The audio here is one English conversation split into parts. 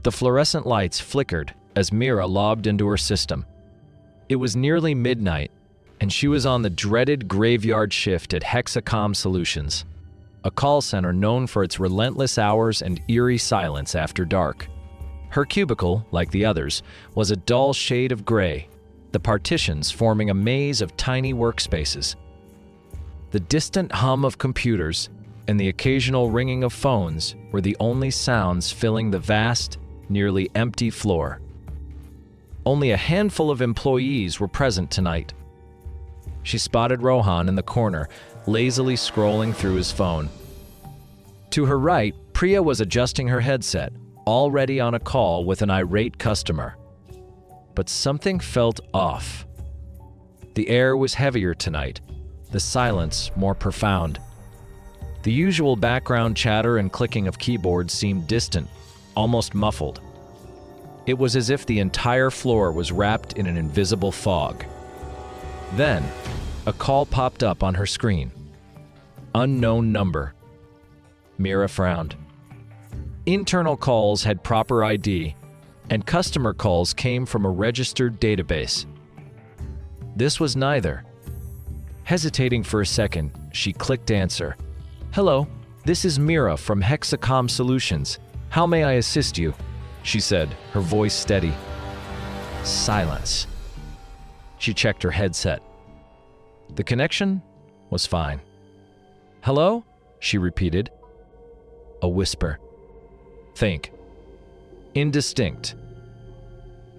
The fluorescent lights flickered as Meera logged into her system. It was nearly midnight, and she was on the dreaded graveyard shift at Hexacom Solutions, a call center known for its relentless hours and eerie silence after dark. Her cubicle, like the others, was a dull shade of gray, the partitions forming a maze of tiny workspaces. The distant hum of computers and the occasional ringing of phones were the only sounds filling the vast, nearly empty floor. Only a handful of employees were present tonight. She spotted Rohan in the corner, lazily scrolling through his phone. To her right, Priya was adjusting her headset, already on a call with an irate customer. But something felt off. The air was heavier tonight, the silence more profound. The usual background chatter and clicking of keyboards seemed distant, almost muffled. It was as if the entire floor was wrapped in an invisible fog. Then, a call popped up on her screen. Unknown number. Meera frowned. Internal calls had proper ID, and customer calls came from a registered database. This was neither. Hesitating for a second, she clicked answer. "Hello, this is Meera from Hexacom Solutions. How may I assist you?" she said, her voice steady. Silence. She checked her headset. The connection was fine. "Hello?" she repeated. A whisper. Faint. Indistinct.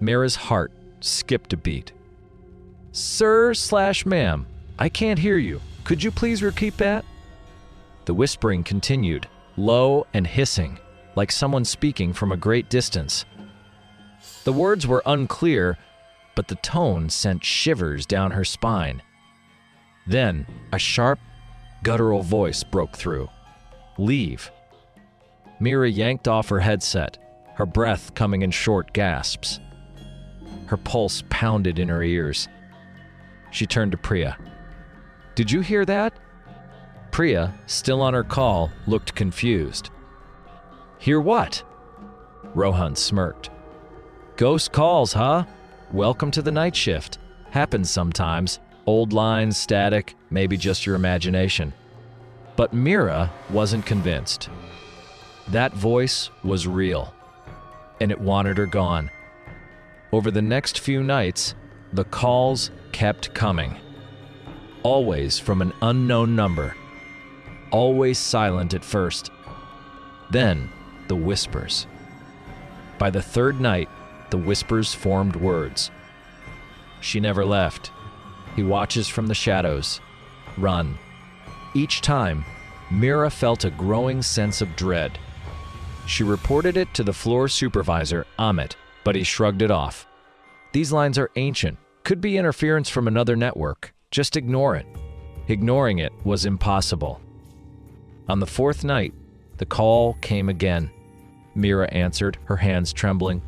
Meera's heart skipped a beat. "Sir/ma'am, I can't hear you. Could you please repeat that?" The whispering continued, low and hissing, like someone speaking from a great distance. The words were unclear, but the tone sent shivers down her spine. Then, a sharp, guttural voice broke through. "Leave." Meera yanked off her headset, her breath coming in short gasps. Her pulse pounded in her ears. She turned to Priya. "Did you hear that?" Priya, still on her call, looked confused. "Hear what?" Rohan smirked. "Ghost calls, huh? Welcome to the night shift. Happens sometimes. Old lines, static, maybe just your imagination." But Meera wasn't convinced. That voice was real, and it wanted her gone. Over the next few nights, the calls kept coming. Always from an unknown number. Always silent at first. Then, the whispers. By the third night, the whispers formed words. "She never left. He watches from the shadows. Run." Each time, Meera felt a growing sense of dread. She reported it to the floor supervisor, Amit, but he shrugged it off. "These lines are ancient. Could be interference from another network. Just ignore it." Ignoring it was impossible. On the fourth night, the call came again. Meera answered, her hands trembling.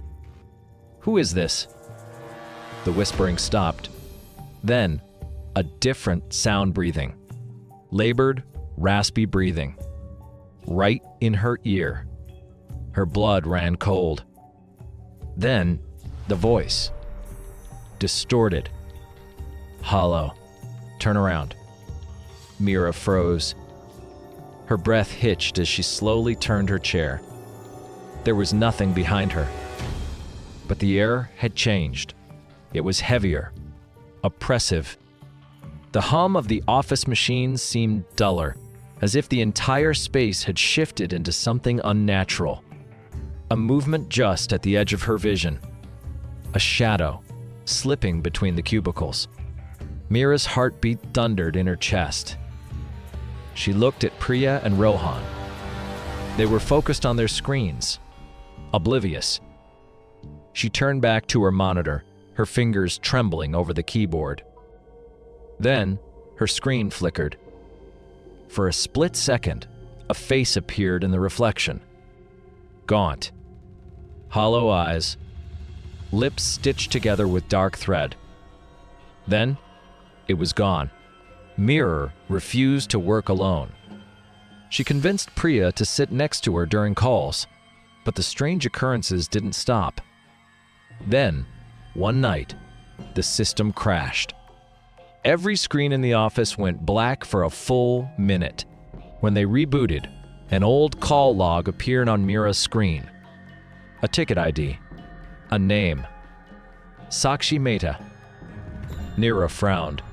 "Who is this?" The whispering stopped. Then, a different sound breathing. Labored, raspy breathing. Right in her ear. Her blood ran cold. Then, the voice. Distorted. Hollow. "Turn around." Meera froze. Her breath hitched as she slowly turned her chair. There was nothing behind her. But the air had changed. It was heavier. Oppressive. The hum of the office machines seemed duller, as if the entire space had shifted into something unnatural. A movement just at the edge of her vision. A shadow, slipping between the cubicles. Meera's heartbeat thundered in her chest. She looked at Priya and Rohan. They were focused on their screens, oblivious. She turned back to her monitor, her fingers trembling over the keyboard. Then, her screen flickered. For a split second, a face appeared in the reflection. Gaunt. Hollow eyes. Lips stitched together with dark thread. Then, it was gone. Meera refused to work alone. She convinced Priya to sit next to her during calls. But the strange occurrences didn't stop. Then, one night, the system crashed. Every screen in the office went black for a full minute. When they rebooted, an old call log appeared on Meera's screen. A ticket ID. A name. Sakshi Mehta. Meera frowned.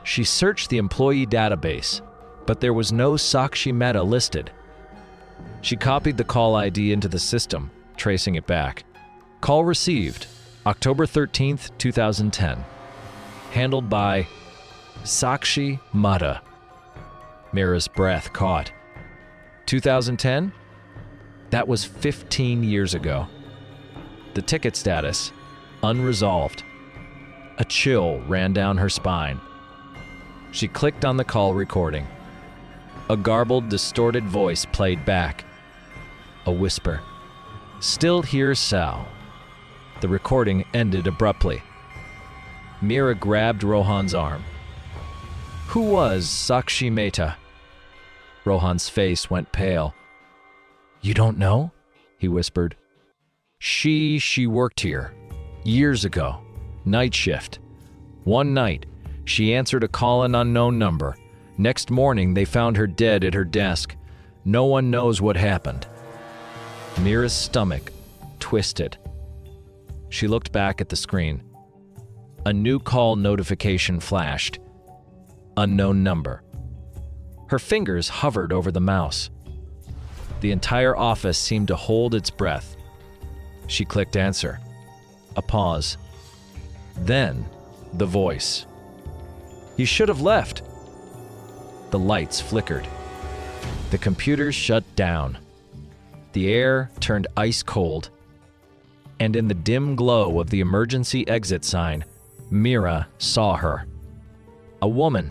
She searched the employee database, but there was no Sakshi Mehta listed. She copied the call ID into the system, tracing it back. Call received, October 13th, 2010. Handled by Sakshi Mehta. Meera's breath caught. 2010? That was 15 years ago. The ticket status, unresolved. A chill ran down her spine. She clicked on the call recording. A garbled, distorted voice played back. A whisper. Still hears Sal. The recording ended abruptly. Meera grabbed Rohan's arm. Who was Sakshi Mehta? Rohan's face went pale. You don't know? He whispered. She worked here. Years ago. Night shift. One night, she answered a call an unknown number. Next morning, they found her dead at her desk. No one knows what happened. Meera's stomach twisted. She looked back at the screen. A new call notification flashed. Unknown number. Her fingers hovered over the mouse. The entire office seemed to hold its breath. She clicked answer. A pause. Then, the voice. You should have left. The lights flickered. The computers shut down. The air turned ice cold. And in the dim glow of the emergency exit sign, Meera saw her. A woman,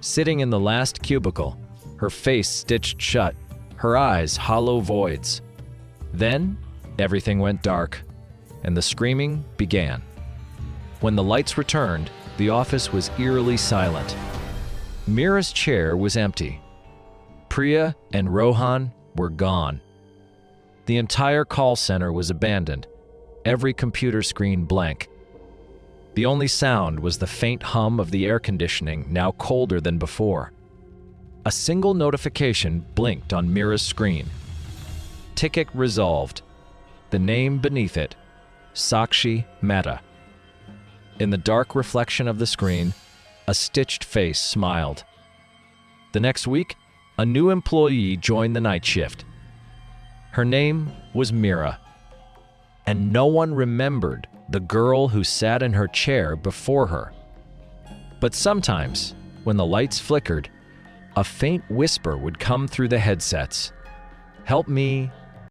sitting in the last cubicle, her face stitched shut, her eyes hollow voids. Then, everything went dark, and the screaming began. When the lights returned, the office was eerily silent. Meera's chair was empty. Priya and Rohan were gone. The entire call center was abandoned, every computer screen blank. The only sound was the faint hum of the air conditioning, now colder than before. A single notification blinked on Meera's screen. Ticket resolved. The name beneath it, Sakshi Mehta. In the dark reflection of the screen, a stitched face smiled. The next week, a new employee joined the night shift. Her name was Meera, and no one remembered the girl who sat in her chair before her. But sometimes, when the lights flickered, a faint whisper would come through the headsets. Help me